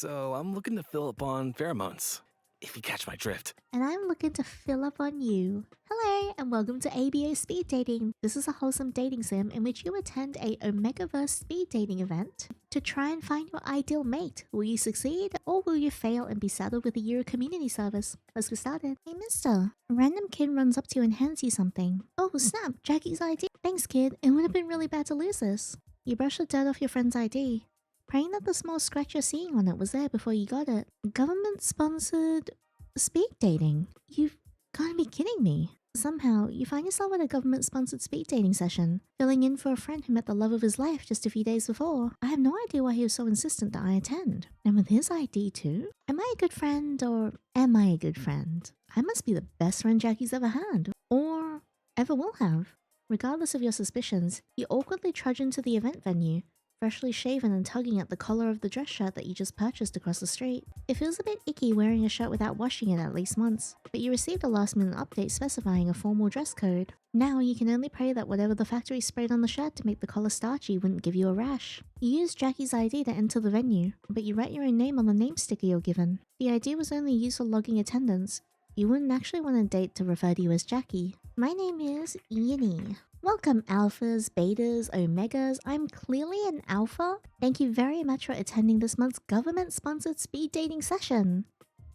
So I'm looking to fill up on pheromones, if you catch my drift. And I'm looking to fill up on you. Hello, and welcome to ABO Speed Dating. This is a wholesome dating sim in which you attend a Omegaverse speed dating event to try and find your ideal mate. Will you succeed, or will you fail and be saddled with a year of community service? Let's get started. Hey mister, a random kid runs up to you and hands you something. Oh snap, Jackie's ID. Thanks kid, it would have been really bad to lose this. You brush the dirt off your friend's ID, praying that the small scratch you're seeing on it was there before you got it. Government-sponsored speed dating? You've gotta be kidding me. Somehow, you find yourself at a government-sponsored speed dating session, filling in for a friend who met the love of his life just a few days before. I have no idea why he was so insistent that I attend. And with his ID too? Am I a good friend, or am I a good friend? I must be the best friend Jackie's ever had, or ever will have. Regardless of your suspicions, you awkwardly trudge into the event venue, freshly shaven and tugging at the collar of the dress shirt that you just purchased across the street. It feels a bit icky wearing a shirt without washing it at least once, but you received a last-minute update specifying a formal dress code. Now you can only pray that whatever the factory sprayed on the shirt to make the collar starchy wouldn't give you a rash. You use Jackie's ID to enter the venue, but you write your own name on the name sticker you're given. The ID was only used for logging attendance. You wouldn't actually want a date to refer to you as Jackie. My name is Yandere. Welcome alphas, betas, omegas. I'm clearly an alpha. Thank you very much for attending this month's government-sponsored speed dating session.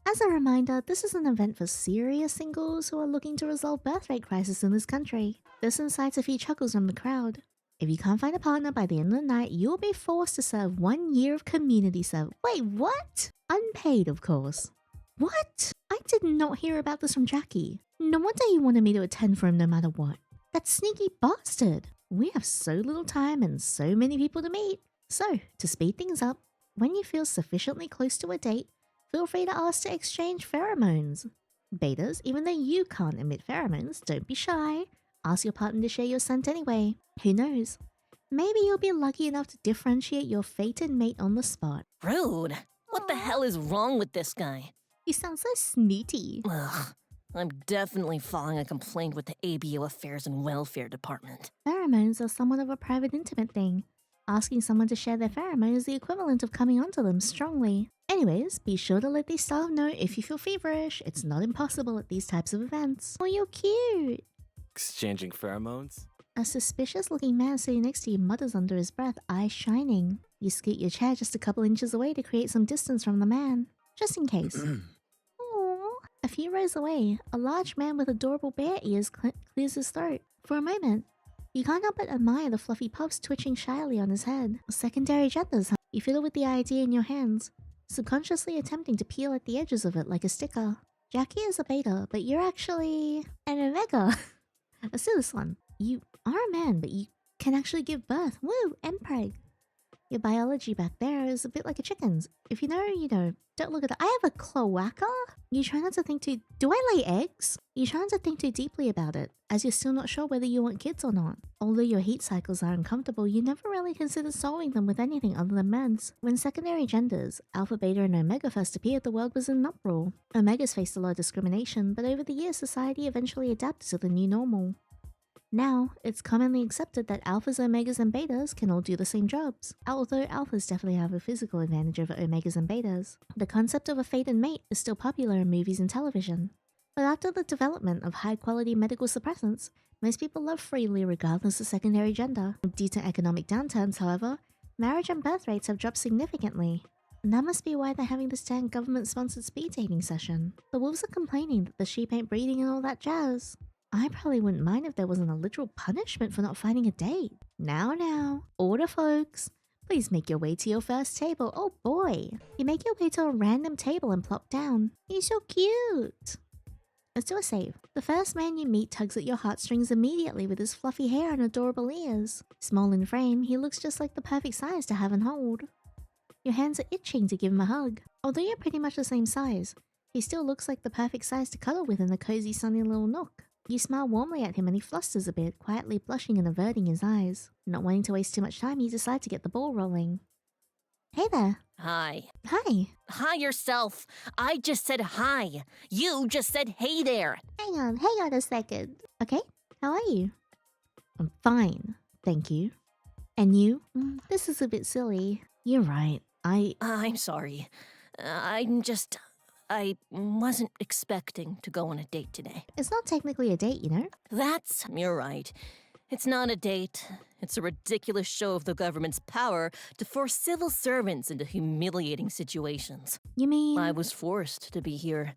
As a reminder, this is an event for serious singles who are looking to resolve birth rate crisis in this country. This incites a few chuckles from the crowd. If you can't find a partner by the end of the night, you'll be forced to serve 1 year of community service. Wait, what? Unpaid, of course. What? I did not hear about this from Jackie. No wonder he wanted me to attend for him no matter what. That sneaky bastard! We have so little time and so many people to meet. So, to speed things up, when you feel sufficiently close to a date, feel free to ask to exchange pheromones. Betas, even though you can't emit pheromones, don't be shy. Ask your partner to share your scent anyway. Who knows? Maybe you'll be lucky enough to differentiate your fated mate on the spot. Rude. What the hell is wrong with this guy? You sound so snooty. Ugh. I'm definitely filing a complaint with the ABO Affairs and Welfare Department. Pheromones are somewhat of a private intimate thing. Asking someone to share their pheromones is the equivalent of coming onto them strongly. Anyways, be sure to let the staff know if you feel feverish. It's not impossible at these types of events. Oh, you're cute! Exchanging pheromones? A suspicious looking man sitting next to you mutters under his breath, eyes shining. You scoot your chair just a couple inches away to create some distance from the man, just in case. A few rows away, a large man with adorable bear ears clears his throat. For a moment, you can't help but admire the fluffy puffs twitching shyly on his head. Secondary genders, huh? You fiddle with the idea in your hands, subconsciously attempting to peel at the edges of it like a sticker. Jackie is a beta, but you're actually an omega. Let's do this one. You are a man, but you can actually give birth. Woo, and preg. Your biology back there is a bit like a chicken's. If you know, you know. Don't look at it. I have a cloaca? You try not to think too... Do I lay eggs? You try not to think too deeply about it, as you're still not sure whether you want kids or not. Although your heat cycles are uncomfortable, you never really consider solving them with anything other than meds. When secondary genders, Alpha, Beta, and Omega first appeared, the world was in an uproar. Omegas faced a lot of discrimination, but over the years, society eventually adapted to the new normal. Now, it's commonly accepted that alphas, omegas, and betas can all do the same jobs. Although alphas definitely have a physical advantage over omegas and betas, the concept of a fated mate is still popular in movies and television. But after the development of high-quality medical suppressants, most people love freely regardless of secondary gender. Due to economic downturns, however, marriage and birth rates have dropped significantly. And that must be why they're having this damn government-sponsored speed dating session. The wolves are complaining that the sheep ain't breeding and all that jazz. I probably wouldn't mind if there wasn't a literal punishment for not finding a date. Now, order folks. Please make your way to your first table. Oh boy. You make your way to a random table and plop down. He's so cute. Let's do a save. The first man you meet tugs at your heartstrings immediately with his fluffy hair and adorable ears. Small in frame, he looks just like the perfect size to have and hold. Your hands are itching to give him a hug. Although you're pretty much the same size, he still looks like the perfect size to cuddle with in a cozy sunny little nook. You smile warmly at him and he flusters a bit, quietly blushing and averting his eyes. Not wanting to waste too much time, you decide to get the ball rolling. Hey there. Hi. Hi. Hi yourself. I just said hi. You just said hey there. Hang on a second. Okay, how are you? I'm fine, thank you. And you? This is a bit silly. You're right. I'm sorry. I wasn't expecting to go on a date today. It's not technically a date, you know? You're right. It's not a date. It's a ridiculous show of the government's power to force civil servants into humiliating situations. You mean... I was forced to be here.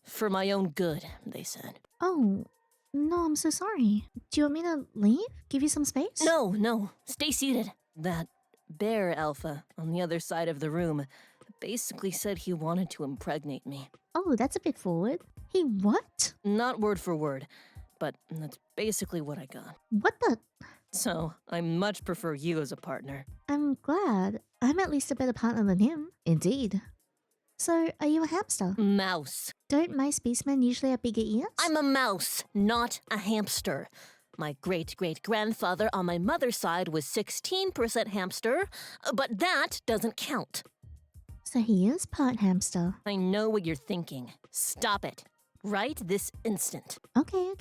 For my own good, they said. Oh, no, I'm so sorry. Do you want me to leave? Give you some space? No, stay seated. That bear alpha on the other side of the room basically said he wanted to impregnate me. Oh, that's a bit forward. He what? Not word for word, but that's basically what I got. What the... So, I much prefer you as a partner. I'm glad. I'm at least a better partner than him. Indeed. So, are you a hamster? Mouse. Don't mice beastmen usually have bigger ears? I'm a mouse, not a hamster. My great-great-grandfather on my mother's side was 16% hamster, but that doesn't count. So he is part hamster. I know what you're thinking. Stop it. Right this instant. Okay.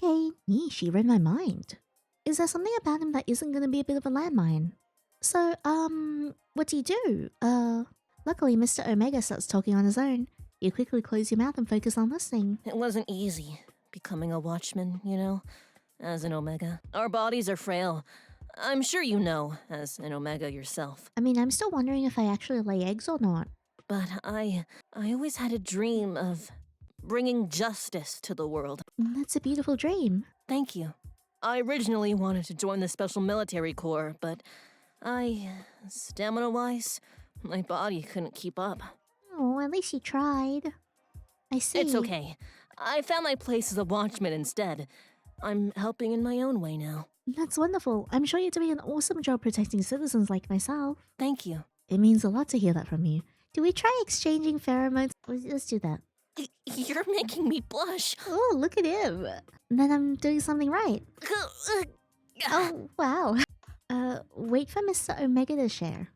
Yeesh, he read my mind. Is there something about him that isn't gonna be a bit of a landmine? So, what do you do? Luckily Mr. Omega starts talking on his own. You quickly close your mouth and focus on listening. It wasn't easy becoming a watchman, you know, as an Omega. Our bodies are frail. I'm sure you know, as an Omega yourself. I mean, I'm still wondering if I actually lay eggs or not. But I always had a dream of bringing justice to the world. That's a beautiful dream. Thank you. I originally wanted to join the Special Military Corps, but stamina-wise, my body couldn't keep up. Oh, at least you tried. I see. It's okay. I found my place as a watchman instead. I'm helping in my own way now. That's wonderful. I'm sure you're doing an awesome job protecting citizens like myself. Thank you. It means a lot to hear that from you. Do we try exchanging pheromones? Let's do that. You're making me blush. Oh, look at him. Then I'm doing something right. Oh, wow. Wait for Mr. Omega to share.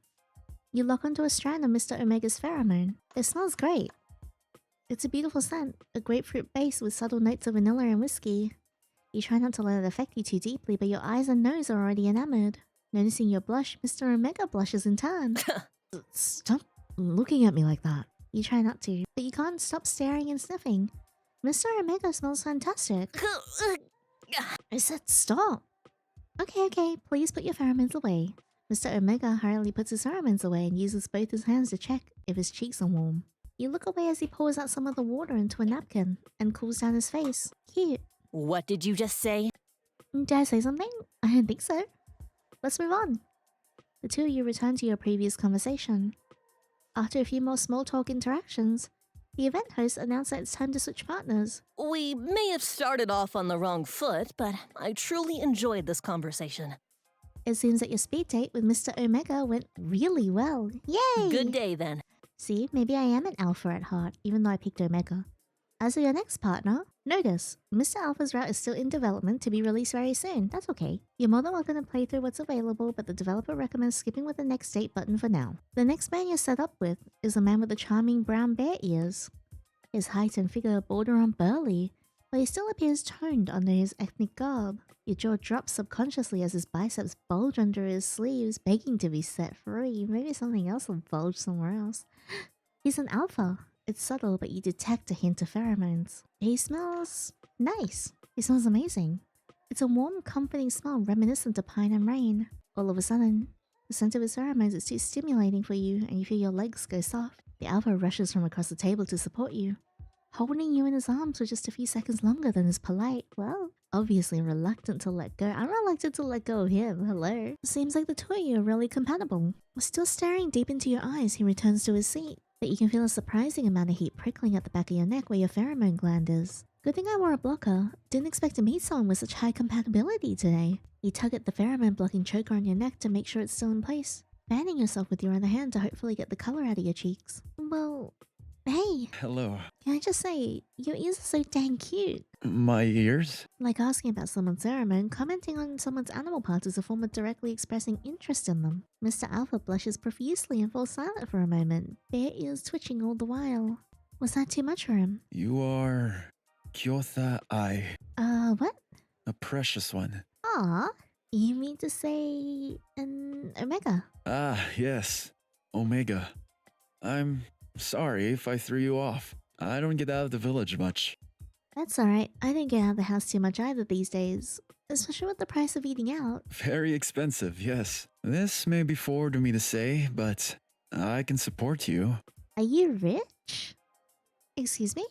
You lock onto a strand of Mr. Omega's pheromone. It smells great. It's a beautiful scent, a grapefruit base with subtle notes of vanilla and whiskey. You try not to let it affect you too deeply, but your eyes and nose are already enamored. Noticing your blush, Mr. Omega blushes in turn. Stop looking at me like that. You try not to, but you can't stop staring and sniffing. Mr. Omega smells fantastic. I said stop. Okay, please put your pheromones away. Mr. Omega hurriedly puts his pheromones away and uses both his hands to check if his cheeks are warm. You look away as he pours out some of the water into a napkin and cools down his face. Cute. What did you just say? Did I say something? I don't think so. Let's move on. The two of you return to your previous conversation. After a few more small talk interactions, the event host announced that it's time to switch partners. We may have started off on the wrong foot, but I truly enjoyed this conversation. It seems that your speed date with Mr. Omega went really well. Yay! Good day, then. See, maybe I am an alpha at heart, even though I picked Omega. As for your next partner, notice, Mr. Alpha's route is still in development to be released very soon. That's okay. You're more than welcome to play through what's available, but the developer recommends skipping with the next date button for now. The next man you're set up with is a man with the charming brown bear ears. His height and figure border on burly, but he still appears toned under his ethnic garb. Your jaw drops subconsciously as his biceps bulge under his sleeves, begging to be set free. Maybe something else will bulge somewhere else. He's an alpha. It's subtle, but you detect a hint of pheromones. He smells nice. He smells amazing. It's a warm, comforting smell reminiscent of pine and rain. All of a sudden, the scent of his pheromones is too stimulating for you, and you feel your legs go soft. The alpha rushes from across the table to support you, holding you in his arms for just a few seconds longer than is polite. Well, obviously reluctant to let go. I'm reluctant to let go of him. Hello. Seems like the two of you are really compatible. Still staring deep into your eyes, he returns to his seat. But you can feel a surprising amount of heat prickling at the back of your neck where your pheromone gland is. Good thing I wore a blocker. Didn't expect to meet someone with such high compatibility today. You tug at the pheromone blocking choker on your neck to make sure it's still in place, fanning yourself with your other hand to hopefully get the color out of your cheeks. Well, hey. Hello. Can I just say, your ears are so dang cute. My ears? Like asking about someone's pheromone, commenting on someone's animal parts is a form of directly expressing interest in them. Mr. Alpha blushes profusely and falls silent for a moment, bare ears twitching all the while. Was that too much for him? You are... Kyotha Ai. What? A precious one. Aw, you mean to say an Omega? Ah, yes. Omega. I'm Sorry if I threw you off. I don't get out of the village much. That's alright. I don't get out of the house too much either these days. Especially with the price of eating out. Very expensive, yes. This may be forward of me to say, but I can support you. Are you rich? Excuse me?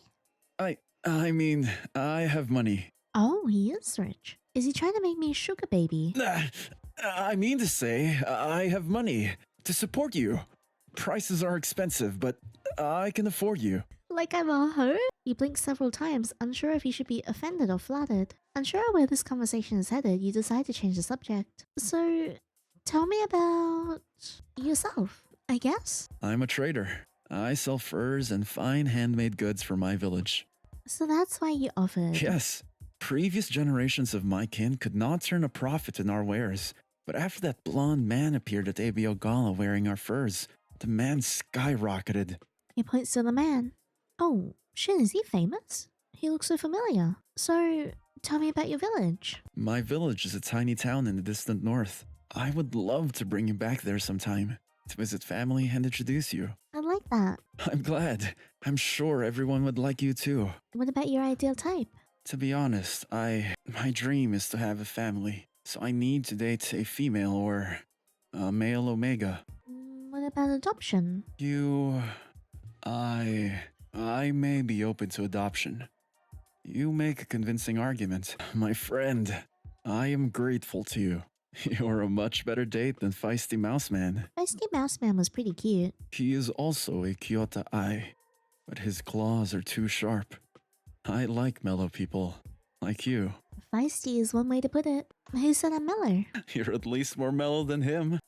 I mean, I have money. Oh, he is rich. Is he trying to make me a sugar baby? I mean to say, I have money to support you. Prices are expensive, but I can afford you. Like I'm a hoe? He blinked several times, unsure if he should be offended or flattered. Unsure where this conversation is headed, you decide to change the subject. So, tell me about yourself, I guess? I'm a trader. I sell furs and fine handmade goods for my village. So that's why you offered. Yes, previous generations of my kin could not turn a profit in our wares. But after that blonde man appeared at Abio Gala wearing our furs, demand skyrocketed. He points to the man. Oh, shit, is he famous? He looks so familiar. So, tell me about your village. My village is a tiny town in the distant north. I would love to bring you back there sometime, to visit family and introduce you. I like that. I'm glad. I'm sure everyone would like you too. What about your ideal type? To be honest, my dream is to have a family, so I need to date a female or a male Omega. What about adoption? I may be open to adoption. You make a convincing argument. My friend, I am grateful to you. You're a much better date than Feisty Mouseman. Feisty Mouseman was pretty cute. He is also a Kyoto Ai, but his claws are too sharp. I like mellow people, like you. Feisty is one way to put it. Who said I'm mellow? You're at least more mellow than him.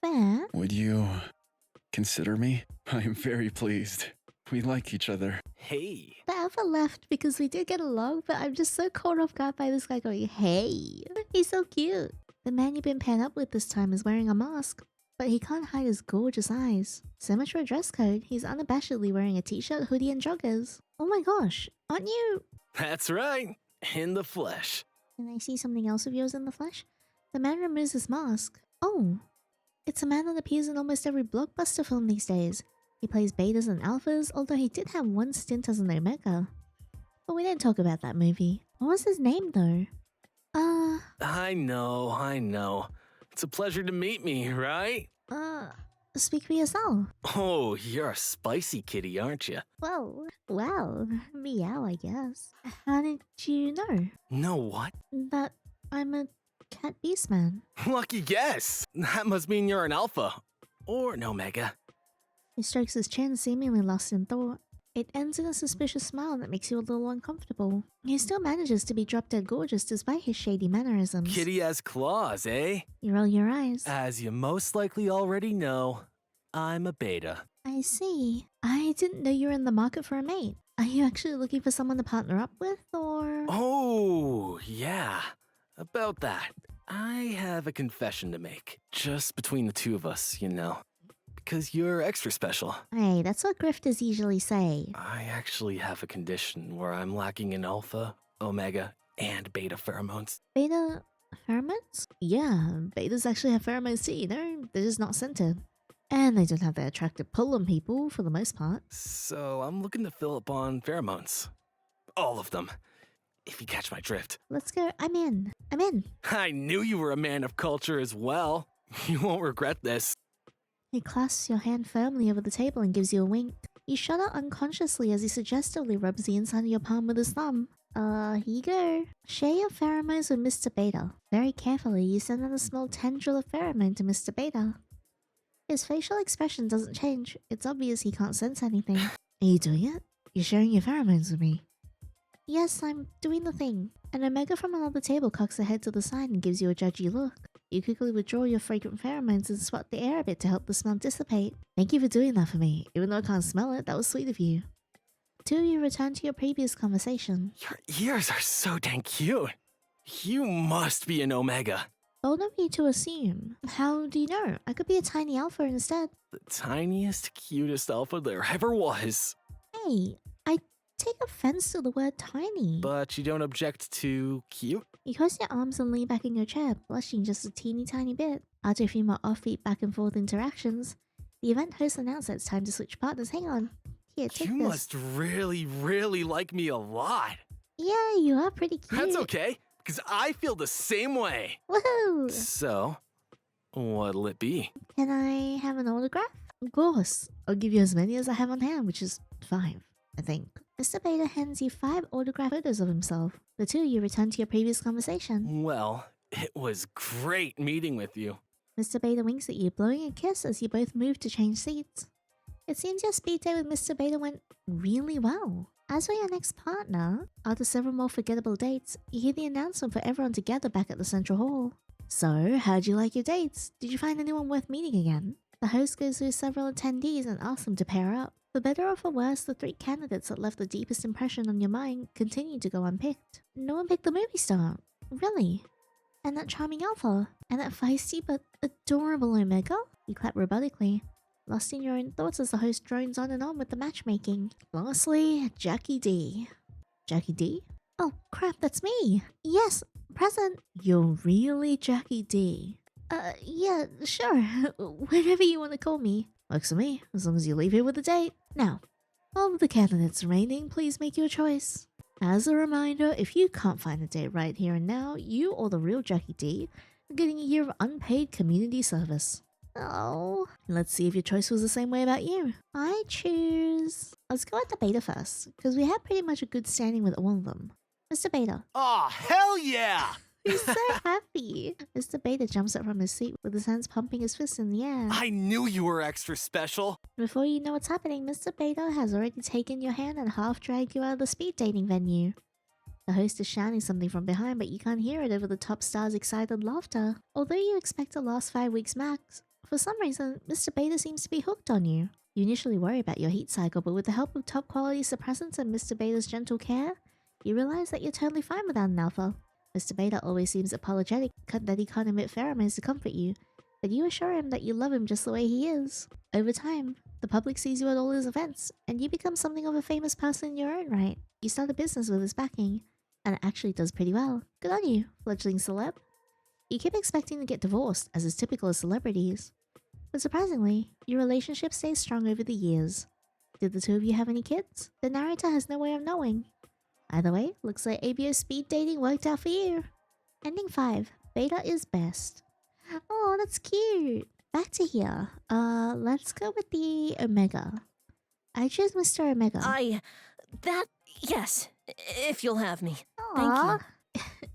Fair. Would you consider me? I am very pleased. We like each other. Hey. The alpha left because we did get along, but I'm just so caught off guard by this guy going, hey. He's so cute. The man you've been paired up with this time is wearing a mask, but he can't hide his gorgeous eyes. So much for a dress code. He's unabashedly wearing a t-shirt, hoodie, and joggers. Oh my gosh, aren't you? That's right. In the flesh. Can I see something else of yours in the flesh? The man removes his mask. Oh, it's a man that appears in almost every blockbuster film these days. He plays betas and alphas, although he did have one stint as an Omega. But we didn't talk about that movie. What was his name though? I know. It's a pleasure to meet me, right? Speak for yourself. Oh, you're a spicy kitty, aren't you? Well, meow, I guess. How did you know? Know what? That I'm a cat beast man. Lucky guess. That must mean you're an alpha. Or an omega. He strokes his chin, seemingly lost in thought. It ends in a suspicious smile that makes you a little uncomfortable. He still manages to be drop-dead gorgeous despite his shady mannerisms. Kitty has claws, eh? You roll your eyes. As you most likely already know, I'm a beta. I see. I didn't know you were in the market for a mate. Are you actually looking for someone to partner up with, or...? Oh, yeah. About that. I have a confession to make. Just between the two of us, you know. Because you're extra special. Hey, that's what grifters usually say. I actually have a condition where I'm lacking in alpha, omega, and beta pheromones. Beta pheromones? Yeah, betas actually have pheromones too, you know? They're just not scented. And they don't have that attractive pull on people, for the most part. So I'm looking to fill up on pheromones. All of them. If you catch my drift. Let's go. I'm in. I knew you were a man of culture as well. You won't regret this. He clasps your hand firmly over the table and gives you a wink. You shudder unconsciously as he suggestively rubs the inside of your palm with his thumb. Here you go. Share your pheromones with Mr. Beta. Very carefully, you send out a small tendril of pheromone to Mr. Beta. His facial expression doesn't change. It's obvious he can't sense anything. Are you doing it? You're sharing your pheromones with me. Yes, I'm doing the thing. An Omega from another table cocks her head to the side and gives you a judgy look. You quickly withdraw your fragrant pheromones and swat the air a bit to help the smell dissipate. Thank you for doing that for me. Even though I can't smell it, that was sweet of you. Two of you return to your previous conversation. Your ears are so dang cute. You must be an omega. Bold of you to assume. How do you know? I could be a tiny alpha instead. The tiniest, cutest alpha there ever was. Hey, I take offense to the word tiny. But you don't object to cute? You cross your arms and lean back in your chair, blushing just a teeny tiny bit. After a few more offbeat back and forth interactions, The event host announced that it's time to switch partners. Hang on. Here, take You this. must really, really like me a lot. Yeah, you are pretty cute. That's okay, because I feel the same way. Woohoo! So, what'll it be? Can I have an autograph? Of course. I'll give you as many as I have on hand, which is 5, I think. Mr. Beta hands you 5 autograph photos of himself. The two of you return to your previous conversation. Well, it was great meeting with you. Mr. Beta winks at you, blowing a kiss as you both move to change seats. It seems your speed date with Mr. Beta went really well. As for your next partner, after several more forgettable dates, you hear the announcement for everyone to gather back at the central hall. So, how'd you like your dates? Did you find anyone worth meeting again? The host goes through several attendees and asks them to pair up. For better or for worse, the 3 candidates that left the deepest impression on your mind continue to go unpicked. No one picked the movie star. Really? And that charming alpha? And that feisty but adorable Omega? You clap robotically, lost in your own thoughts as the host drones on and on with the matchmaking. Lastly, Jackie D. Jackie D? Oh crap, that's me! Yes, present! You're really Jackie D. Yeah, sure. Whatever you want to call me. Works for me, as long as you leave here with a date. Now, of the candidates remaining, please make your choice. As a reminder, if you can't find a date right here and now, you or the real Jackie D are getting a year of unpaid community service. Oh, let's see if your choice was the same way about you. I choose... Let's go with the Beta first, because we have pretty much a good standing with all of them. Mr. Beta. Aw, hell yeah! He's so happy. Mr. Beta jumps up from his seat with his hands pumping his fists in the air. I knew you were extra special. Before you know what's happening, Mr. Beta has already taken your hand and half dragged you out of the speed dating venue. The host is shouting something from behind, but you can't hear it over the top star's excited laughter. Although you expect to last 5 weeks max, for some reason, Mr. Beta seems to be hooked on you. You initially worry about your heat cycle, but with the help of top quality suppressants and Mr. Beta's gentle care, you realize that you're totally fine without an alpha. Mr. Beta always seems apologetic that he can't emit pheromones to comfort you, but you assure him that you love him just the way he is. Over time, the public sees you at all his events, and you become something of a famous person in your own right. You start a business with his backing, and it actually does pretty well. Good on you, fledgling celeb. You keep expecting to get divorced, as is typical of celebrities. But surprisingly, your relationship stays strong over the years. Did the two of you have any kids? The narrator has no way of knowing. Either way, looks like ABO speed dating worked out for you. Ending 5. Beta is best. Oh, that's cute. Back to here. Let's go with the Omega. I choose Mr. Omega. Yes, if you'll have me. Aww.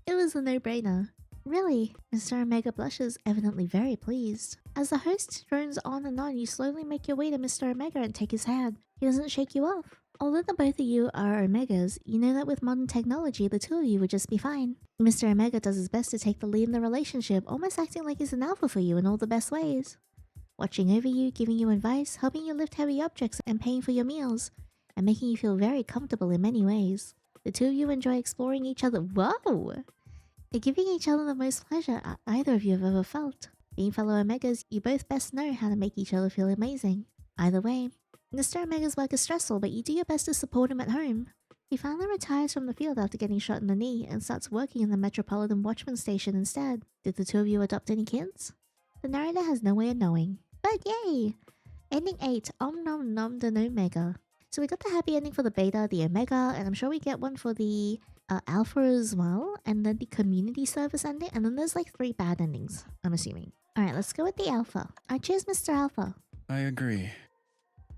It was a no-brainer. Really? Mr. Omega blushes, evidently very pleased. As the host drones on and on, you slowly make your way to Mr. Omega and take his hand. He doesn't shake you off. Although the both of you are Omegas, you know that with modern technology, the two of you would just be fine. Mr. Omega does his best to take the lead in the relationship, almost acting like he's an alpha for you in all the best ways. Watching over you, giving you advice, helping you lift heavy objects and paying for your meals, and making you feel very comfortable in many ways. The two of you enjoy exploring each other. Whoa! They're giving each other the most pleasure either of you have ever felt. Being fellow Omegas, you both best know how to make each other feel amazing. Either way, Mr. Omega's work is stressful, but you do your best to support him at home. He finally retires from the field after getting shot in the knee and starts working in the Metropolitan Watchman Station instead. Did the two of you adopt any kids? The narrator has no way of knowing. But yay! Ending 8, Om Nom Nom the Omega. So we got the happy ending for the Beta, the Omega, and I'm sure we get one for the Alpha as well, and then the community service ending, and then there's like 3 bad endings, I'm assuming. Alright, let's go with the Alpha. I choose Mr. Alpha. I agree.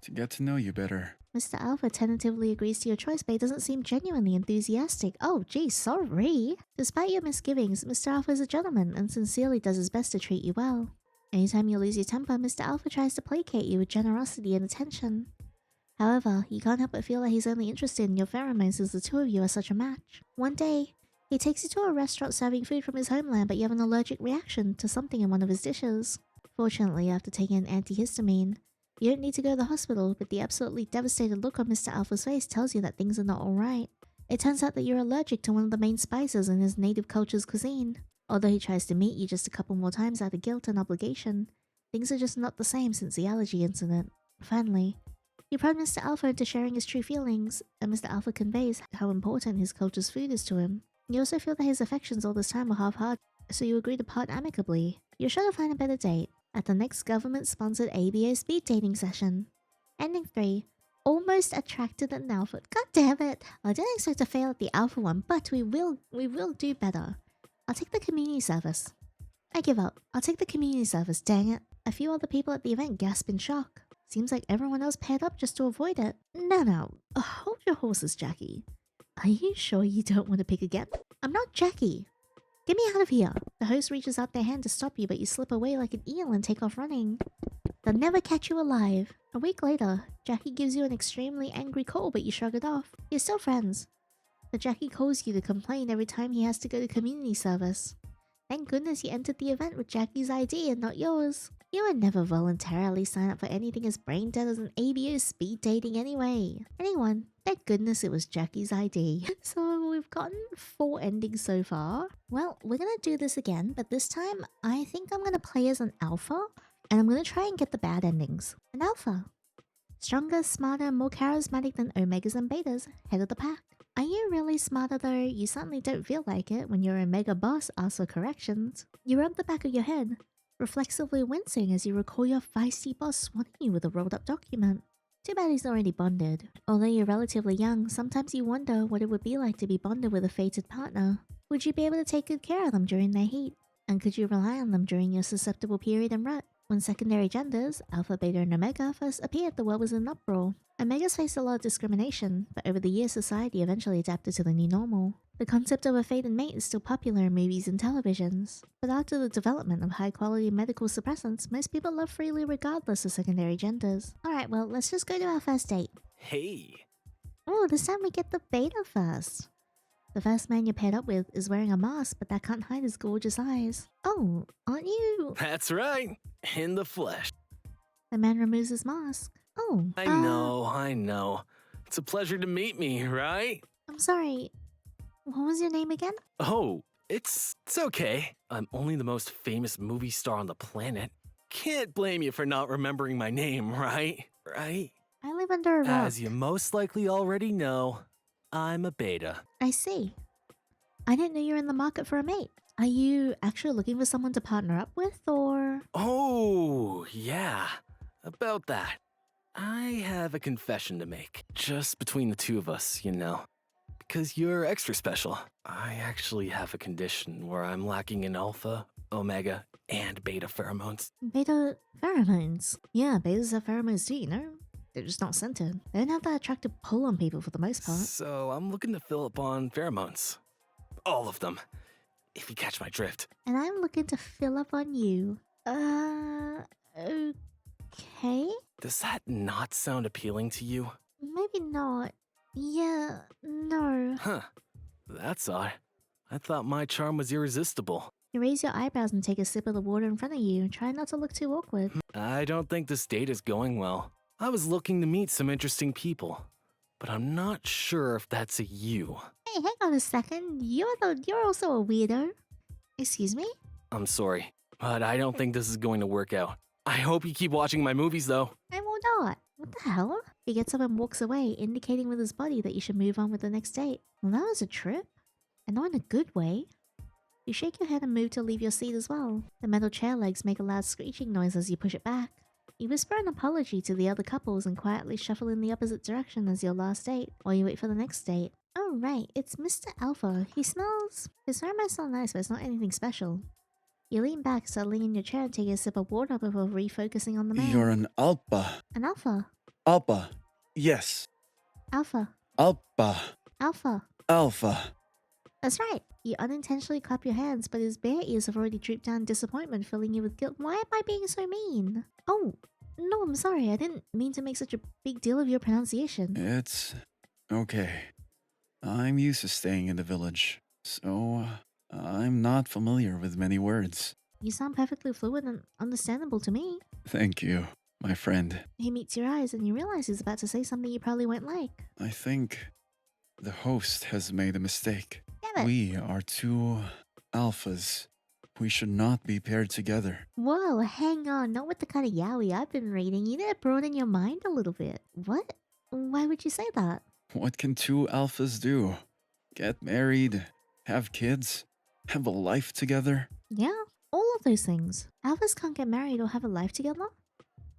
To get to know you better. Mr. Alpha tentatively agrees to your choice, but he doesn't seem genuinely enthusiastic. Oh, geez, sorry. Despite your misgivings, Mr. Alpha is a gentleman and sincerely does his best to treat you well. Anytime you lose your temper, Mr. Alpha tries to placate you with generosity and attention. However, you can't help but feel that he's only interested in your pheromones since the two of you are such a match. One day, he takes you to a restaurant serving food from his homeland, but you have an allergic reaction to something in one of his dishes. Fortunately, after taking an antihistamine, you don't need to go to the hospital, but the absolutely devastated look on Mr. Alpha's face tells you that things are not alright. It turns out that you're allergic to one of the main spices in his native culture's cuisine. Although he tries to meet you just a couple more times out of guilt and obligation, things are just not the same since the allergy incident. Finally, you prod Mr. Alpha into sharing his true feelings, and Mr. Alpha conveys how important his culture's food is to him. You also feel that his affections all this time were half-hearted, so you agree to part amicably. You're sure to find a better date. at the next government-sponsored ABO speed dating session. Ending 3. Almost attracted an alpha. God damn it! I didn't expect to fail at the alpha one, but we will do better. I'll take the community service. I give up. I'll take the community service, dang it. A few other people at the event gasp in shock. Seems like everyone else paired up just to avoid it. No. Hold your horses, Jackie. Are you sure you don't want to pick again? I'm not Jackie. Get me out of here. The host reaches out their hand to stop you, but you slip away like an eel and take off running. They'll never catch you alive. A week later, Jackie gives you an extremely angry call, but you shrug it off. You're still friends. But Jackie calls you to complain every time he has to go to community service. Thank goodness you entered the event with Jackie's ID and not yours. You would never voluntarily sign up for anything as brain dead as an ABO speed dating anyway. Anyone, thank goodness it was Jackie's ID. So we've gotten 4 endings so far. Well, we're gonna do this again, but this time I think I'm gonna play as an alpha, and I'm gonna try and get the bad endings. An alpha. Stronger, smarter, and more charismatic than omegas and betas, head of the pack. Are you really smarter though? You certainly don't feel like it when your omega boss asks for corrections. You rub the back of your head, reflexively wincing as you recall your feisty boss swatting you with a rolled up document. Too bad he's already bonded. Although you're relatively young, sometimes you wonder what it would be like to be bonded with a fated partner. Would you be able to take good care of them during their heat? And could you rely on them during your susceptible period and rut? When secondary genders, Alpha, Beta, and Omega, first appeared, the world was in an uproar. Omegas faced a lot of discrimination, but over the years society eventually adapted to the new normal. The concept of a fated mate is still popular in movies and televisions, but after the development of high-quality medical suppressants, most people love freely regardless of secondary genders. Alright, well, let's just go to our first date. Hey. Oh, this time we get the beta first. The first man you're paired up with is wearing a mask, but that can't hide his gorgeous eyes. Oh, aren't you? That's right. In the flesh. The man removes his mask. Oh, I know. It's a pleasure to meet me, right? I'm sorry. What was your name again? Oh, it's okay. I'm only the most famous movie star on the planet. Can't blame you for not remembering my name, right? Right? I live under a rock. As you most likely already know, I'm a beta. I see. I didn't know you were in the market for a mate. Are you actually looking for someone to partner up with, or...? Oh, yeah. About that. I have a confession to make. Just between the two of us, you know. Because you're extra special. I actually have a condition where I'm lacking in alpha, omega, and beta pheromones. Beta pheromones? Yeah, betas have pheromones too, you know? They're just not scented. They don't have that attractive pull on people for the most part. So I'm looking to fill up on pheromones. All of them. If you catch my drift. And I'm looking to fill up on you. Okay? Does that not sound appealing to you? Maybe not. Yeah, no. Huh. That's odd. I thought my charm was irresistible. You raise your eyebrows and take a sip of the water in front of you. Try not to look too awkward. I don't think this date is going well. I was looking to meet some interesting people, but I'm not sure if that's a you. Hey, hang on a second. You're also a weirdo. Excuse me? I'm sorry, but I don't think this is going to work out. I hope you keep watching my movies, though. I will not. What the hell? He gets up and walks away, indicating with his body that you should move on with the next date. Well, that was a trip. And not in a good way. You shake your head and move to leave your seat as well. The metal chair legs make a loud screeching noise as you push it back. You whisper an apology to the other couples and quietly shuffle in the opposite direction as your last date, while you wait for the next date. Oh right, it's Mr. Alpha. His pheromones smell nice, but it's not anything special. You lean back, settling in your chair and take a sip of water before refocusing on the man. You're an alpha. An alpha. Alpha. Yes. Alpha. Alpha. Alpha. Alpha. That's right. You unintentionally clap your hands, but his bare ears have already drooped down in disappointment, filling you with guilt. Why am I being so mean? Oh, no, I'm sorry. I didn't mean to make such a big deal of your pronunciation. It's okay. I'm used to staying in the village, so I'm not familiar with many words. You sound perfectly fluent and understandable to me. Thank you, my friend. He meets your eyes and you realize he's about to say something you probably won't like. I think the host has made a mistake. Damn it. We are two alphas. We should not be paired together. Whoa, hang on. Not with the kind of yaoi I've been reading. You need to broaden your mind a little bit. What? Why would you say that? What can two alphas do? Get married, have kids, have a life together? Yeah, all of those things. Alphas can't get married or have a life together?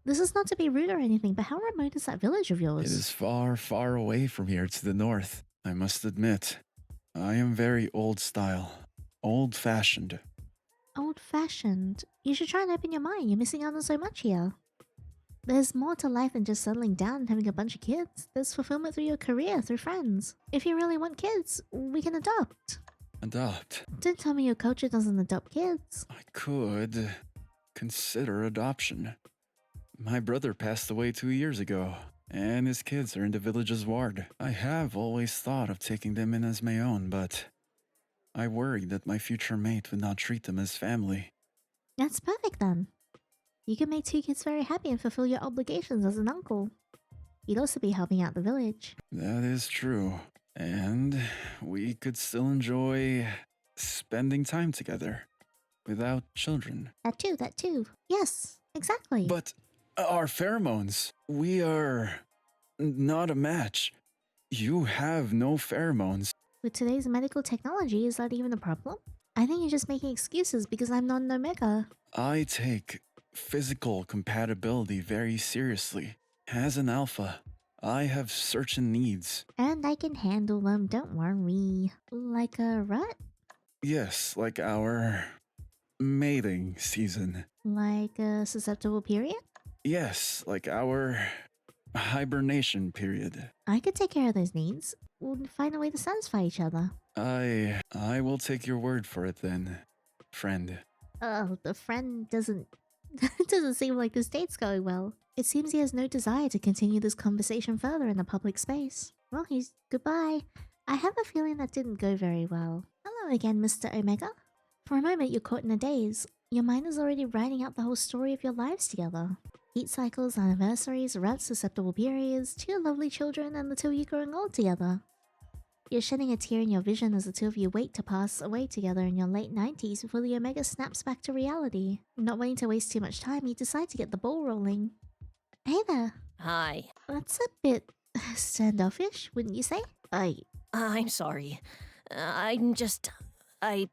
This is not to be rude or anything, but how remote is that village of yours? It is far, far away from here to the north. I must admit, I am very old style, old-fashioned. Old-fashioned. You should try and open your mind. You're missing out on so much here. There's more to life than just settling down and having a bunch of kids. There's fulfillment through your career, through friends. If you really want kids, we can adopt. Adopt? Don't tell me your culture doesn't adopt kids. I could consider adoption. My brother passed away 2 years ago, and his kids are in the village's ward. I have always thought of taking them in as my own, but I worried that my future mate would not treat them as family. That's perfect then. You can make 2 kids very happy and fulfill your obligations as an uncle. You'd also be helping out the village. That is true. And we could still enjoy spending time together without children. That too. Yes, exactly. But our pheromones, we are not a match. You have no pheromones. With today's medical technology, is that even a problem? I think you're just making excuses because I'm not an Omega. I take physical compatibility very seriously. As an alpha, I have certain needs. And I can handle them, don't worry. Like a rut? Yes, like our mating season. Like a susceptible period? Yes, like our hibernation period. I could take care of those needs. We'll find a way to satisfy each other. I will take your word for it then, friend. Oh, the friend doesn't... doesn't seem like this date's going well. It seems he has no desire to continue this conversation further in a public space. Well, he's... goodbye. I have a feeling that didn't go very well. Hello again, Mr. Omega. For a moment, you're caught in a daze. Your mind is already writing out the whole story of your lives together. Heat cycles, anniversaries, ruts, susceptible periods, 2 lovely children, and the 2 of you growing old together. You're shedding a tear in your vision as the 2 of you wait to pass away together in your late 90s before the Omega snaps back to reality. Not wanting to waste too much time, you decide to get the ball rolling. Hey there. Hi. That's a bit standoffish, wouldn't you say? I'm sorry. I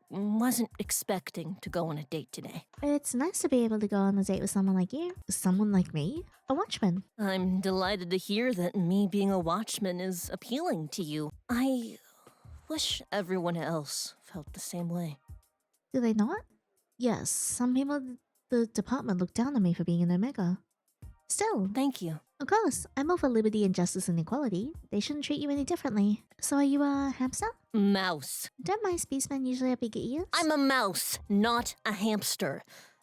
wasn't expecting to go on a date today. It's nice to be able to go on a date with someone like you. Someone like me? A watchman. I'm delighted to hear that me being a watchman is appealing to you. I wish everyone else felt the same way. Do they not? Yes, some people at the department look down on me for being an Omega. Still, Thank you. of course, I'm all for liberty and justice and equality. They shouldn't treat you any differently. So are you a hamster? Mouse. Don't my spacemen usually have bigger ears? I'm a mouse, not a hamster.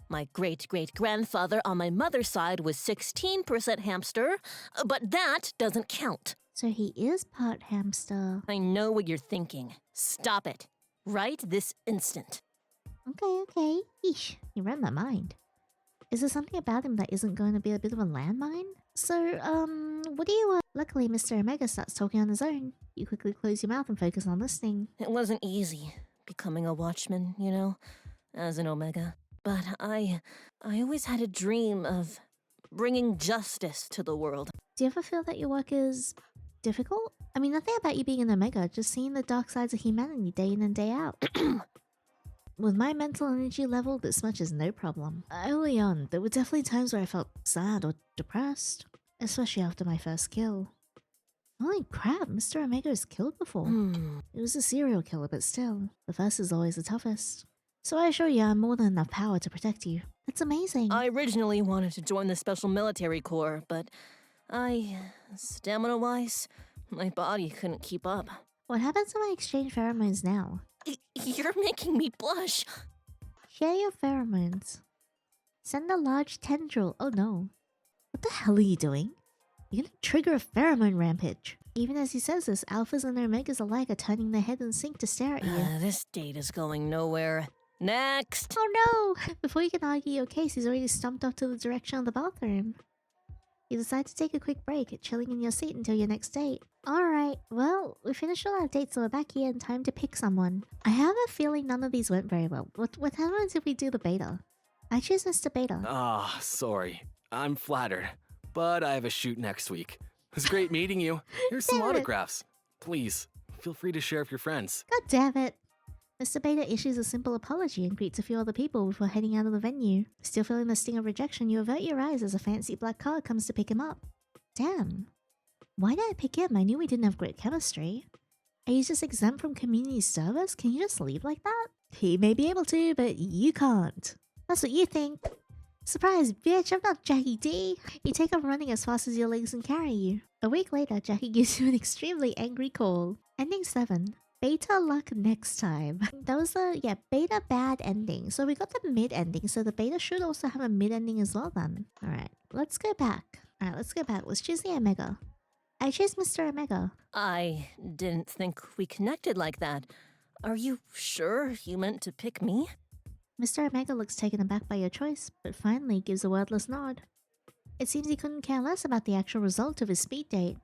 My great-great-grandfather on my mother's side was 16% hamster, but that doesn't count. So he is part hamster. I know what you're thinking. Stop it. Right this instant. Okay. Eesh, you read my mind. Is there something about him that isn't going to be a bit of a landmine? So, what do you, Luckily, Mr. Omega starts talking on his own. You quickly close your mouth and focus on listening. It wasn't easy becoming a watchman, you know, as an Omega. But I always had a dream of bringing justice to the world. Do you ever feel that your work is difficult? I mean, nothing about you being an Omega, just seeing the dark sides of humanity day in and day out. With my mental energy level, this much is no problem. Early on, there were definitely times where I felt sad or depressed, especially after my first kill. Holy crap, Mr. Omega has killed before. It was a serial killer, but still, the first is always the toughest. So I assure you, I'm more than enough power to protect you. That's amazing. I originally wanted to join the Special Military Corps, but stamina-wise, my body couldn't keep up. What happens when I exchange pheromones now? You're making me blush. Share your pheromones. Send a large tendril. Oh no. What the hell are you doing? You're gonna trigger a pheromone rampage. Even as he says this, alphas and omegas alike are turning their head in sync to stare at you. This date is going nowhere. Next! Oh no! Before you can argue your case, he's already stomped off to the direction of the bathroom. You decide to take a quick break, chilling in your seat until your next date. Alright, well, we finished all our dates, so we're back here in time to pick someone. I have a feeling none of these went very well. What happens if we do the beta? I choose Mr. Beta. Sorry. I'm flattered, but I have a shoot next week. It was great meeting you. Here's some Damn it. autographs. Please, feel free to share with your friends. God damn it. Mr. Beta issues a simple apology and greets a few other people before heading out of the venue. Still feeling the sting of rejection, you avert your eyes as a fancy black car comes to pick him up. Damn. Why did I pick him? I knew we didn't have great chemistry. Are you just exempt from community service? Can you just leave like that? He may be able to, but you can't. That's what you think. Surprise, bitch, I'm not Jackie D. You take off running as fast as your legs can carry you. A week later, Jackie gives you an extremely angry call. Ending 7. Beta luck next time. That was the, beta bad ending. So we got the mid ending, so the beta should also have a mid ending as well then. Alright, let's go back. Let's choose the Omega. I choose Mr. Omega. I didn't think we connected like that. Are you sure you meant to pick me? Mr. Omega looks taken aback by your choice, but finally gives a wordless nod. It seems he couldn't care less about the actual result of his speed date.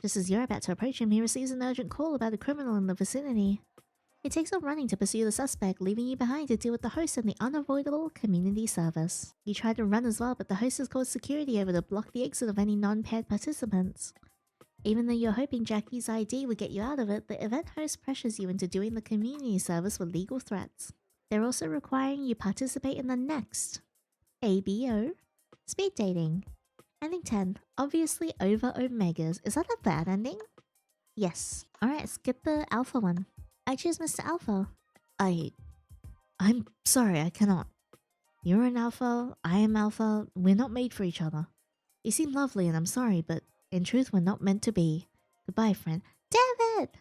Just as you're about to approach him, he receives an urgent call about a criminal in the vicinity. He takes off running to pursue the suspect, leaving you behind to deal with the host and the unavoidable community service. You try to run as well, but the host has called security over to block the exit of any non-paired participants. Even though you're hoping Jackie's ID would get you out of it, the event host pressures you into doing the community service with legal threats. They're also requiring you participate in the next ABO speed dating. Ending 10. Obviously over Omegas. Is that a bad ending? Yes. Alright, let's get the Alpha one. I choose Mr. Alpha. I'm sorry, I cannot. You're an Alpha, I am Alpha. We're not made for each other. You seem lovely and I'm sorry, but in truth we're not meant to be. Goodbye, friend. Damn it!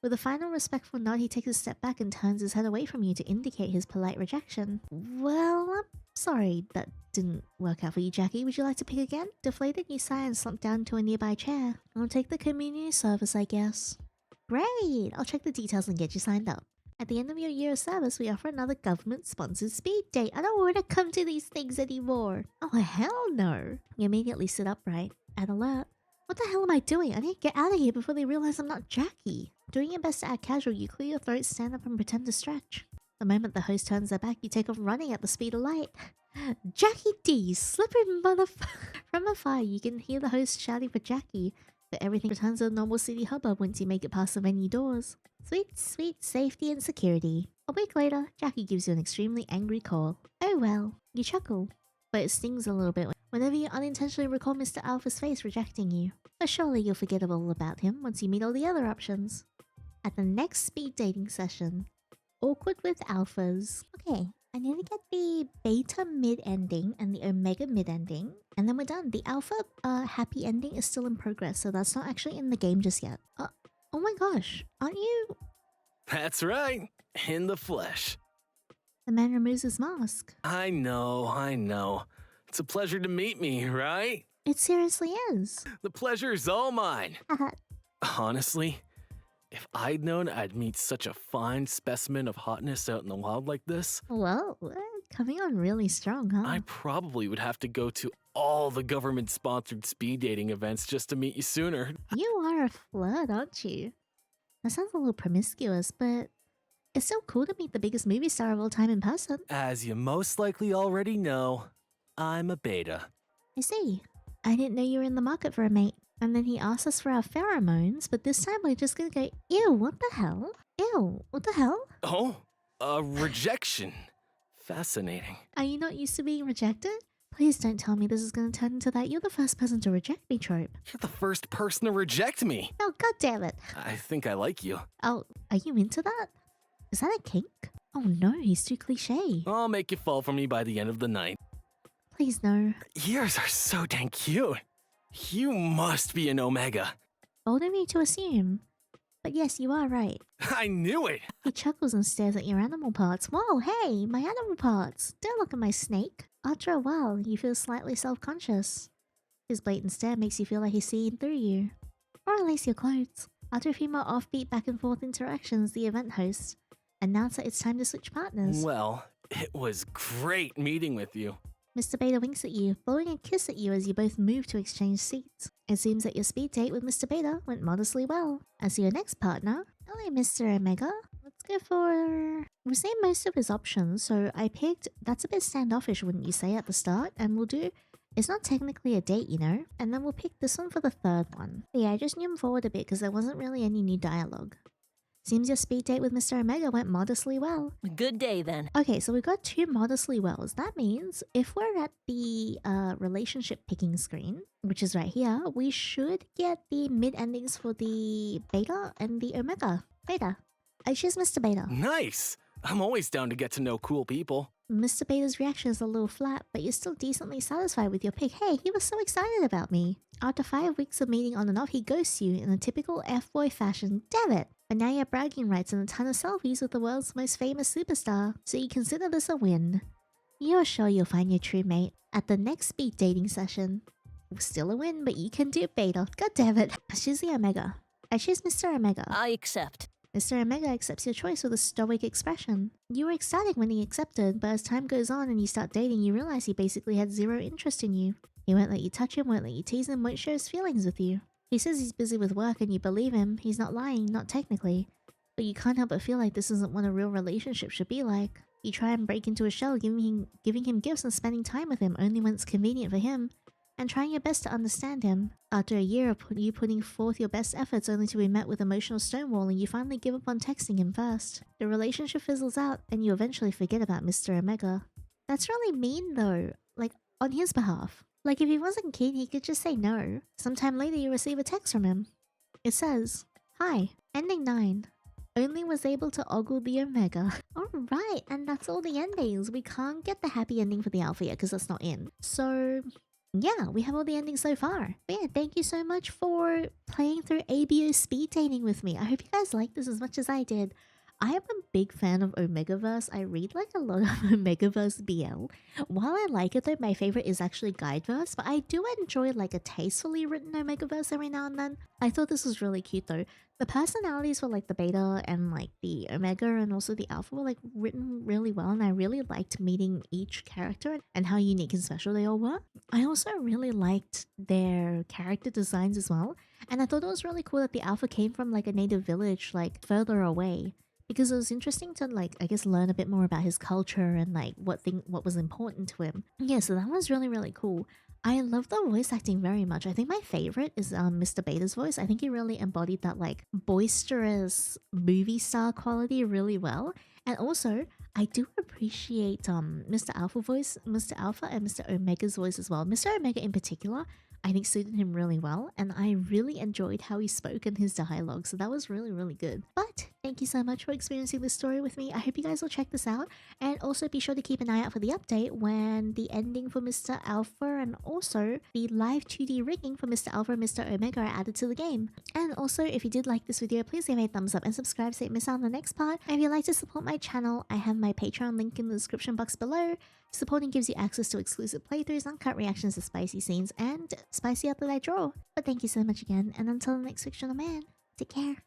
With a final respectful nod, he takes a step back and turns his head away from you to indicate his polite rejection. Well, I'm sorry that didn't work out for you, Jackie. Would you like to pick again? Deflated, you sigh and slump down to a nearby chair. I'll take the community service, I guess. Great! I'll check the details and get you signed up. At the end of your year of service, we offer another government-sponsored speed date. I don't want to come to these things anymore. Oh, hell no. You immediately sit upright. At alert. What the hell am I doing? I need to get out of here before they realize I'm not Jackie. Doing your best to act casual, you clear your throat, stand up and pretend to stretch. The moment the host turns their back, you take off running at the speed of light. Jackie D, slippery motherfucker. From afar, you can hear the host shouting for Jackie, but everything returns to a normal city hubbub once you make it past the venue doors. Sweet, sweet safety and security. A week later, Jackie gives you an extremely angry call. Oh well. You chuckle, but it stings a little bit whenever you unintentionally recall Mr. Alpha's face rejecting you. But surely you'll forget all about him once you meet all the other options. At the next speed dating session, awkward with Alphas. Okay, I need to get the beta mid ending and the Omega mid ending, and then we're done. The Alpha happy ending is still in progress, so that's not actually in the game just yet. Oh my gosh, aren't you? That's right, in the flesh. The man removes his mask. I know. It's a pleasure to meet me, right? It seriously is. The pleasure's all mine. Honestly, if I'd known I'd meet such a fine specimen of hotness out in the wild like this, Well, coming on really strong, huh? I probably would have to go to all the government-sponsored speed dating events just to meet you sooner. You are a flirt, aren't you? That sounds a little promiscuous, but it's so cool to meet the biggest movie star of all time in person. As you most likely already know, I'm a beta. I see. I didn't know you were in the market for a mate. And then he asked us for our pheromones, but this time we're just gonna go, ew, what the hell? Ew, what the hell? Oh, a rejection. Fascinating. Are you not used to being rejected? Please don't tell me this is gonna turn into that "you're the first person to reject me" trope. You're the first person to reject me. Oh, god damn it. I think I like you. Oh, are you into that? Is that a kink? Oh no, he's too cliche. I'll make you fall for me by the end of the night. Please no. Yours are so dang cute. You must be an Omega. Bold of you to assume. But yes, you are right. I knew it. He chuckles and stares at your animal parts. Whoa, hey, my animal parts. Don't look at my snake. After a while, you feel slightly self-conscious. His blatant stare makes you feel like he's seeing through you. Or at least your clothes. After a few more offbeat back and forth interactions, the event host announced that it's time to switch partners. Well, it was great meeting with you. Mr. Beta winks at you, blowing a kiss at you as you both move to exchange seats. It seems that your speed date with Mr. Beta went modestly well. As your next partner, hello Mr. Omega. Let's go for... We've seen most of his options, so I picked... That's a bit standoffish, wouldn't you say, at the start? And we'll do... It's not technically a date, you know? And then we'll pick this one for the third one. But yeah, I just knew him forward a bit because there wasn't really any new dialogue. Seems your speed date with Mr. Omega went modestly well. Good day then. Okay, so we got 2 modestly wells. That means if we're at the relationship picking screen, which is right here, we should get the mid endings for the beta and the omega. Beta. I choose Mr. Beta. Nice! I'm always down to get to know cool people. Mr. Beta's reaction is a little flat, but you're still decently satisfied with your pick. Hey, he was so excited about me. After 5 weeks of meeting on and off, he ghosts you in a typical F-boy fashion. Damn it! But now you have bragging rights and a ton of selfies with the world's most famous superstar, so you consider this a win. You're sure you'll find your true mate at the next speed dating session. Still a win, but you can do beta. God damn it. I choose the Omega. I choose Mr. Omega. I accept. Mr. Omega accepts your choice with a stoic expression. You were ecstatic when he accepted, but as time goes on and you start dating, you realize he basically had 0 interest in you. He won't let you touch him, won't let you tease him, won't share his feelings with you. He says he's busy with work and you believe him. He's not lying, not technically. But you can't help but feel like this isn't what a real relationship should be like. You try and break into a shell, giving him gifts and spending time with him only when it's convenient for him, and trying your best to understand him. After a year of you putting forth your best efforts only to be met with emotional stonewalling, you finally give up on texting him first. The relationship fizzles out and you eventually forget about Mr. Omega. That's really mean though, like on his behalf. Like if he wasn't keen, he could just say no. Sometime later you receive a text from him. It says, "Hi, ending 9. Only was able to ogle the Omega." Alright, and that's all the endings. We can't get the happy ending for the alpha yet because that's not in. So yeah, we have all the endings so far. But yeah, thank you so much for playing through ABO speed dating with me. I hope you guys liked this as much as I did. I am a big fan of Omegaverse. I read like a lot of Omegaverse BL. While I like it though, my favorite is actually Guideverse, but I do enjoy like a tastefully written Omegaverse every now and then. I thought this was really cute though. The personalities for like the beta and like the omega and also the alpha were like written really well, and I really liked meeting each character and how unique and special they all were. I also really liked their character designs as well, and I thought it was really cool that the alpha came from like a native village like further away, because it was interesting to like I guess learn a bit more about his culture and like what was important to him. Yeah, so that was really cool. I love the voice acting very much. I think my favorite is Mr. Beta's voice. I think he really embodied that like boisterous movie star quality really well. And also, I do appreciate Mr. Alpha and Mr. Omega's voice as well. Mr. Omega in particular, I think suited him really well, and I really enjoyed how he spoke in his dialogue, so that was really good. But thank you so much for experiencing this story with me. I hope you guys will check this out, and also be sure to keep an eye out for the update when the ending for Mr. Alpha and also the live 2D rigging for Mr. Alpha and Mr. Omega are added to the game. And also, if you did like this video, please give me a thumbs up and subscribe so you don't miss out on the next part. And if you'd like to support my channel, I have my Patreon link in the description box below. Supporting gives you access to exclusive playthroughs, uncut reactions to spicy scenes, and spicy art that I draw. But thank you so much again, and until the next fictional man, take care.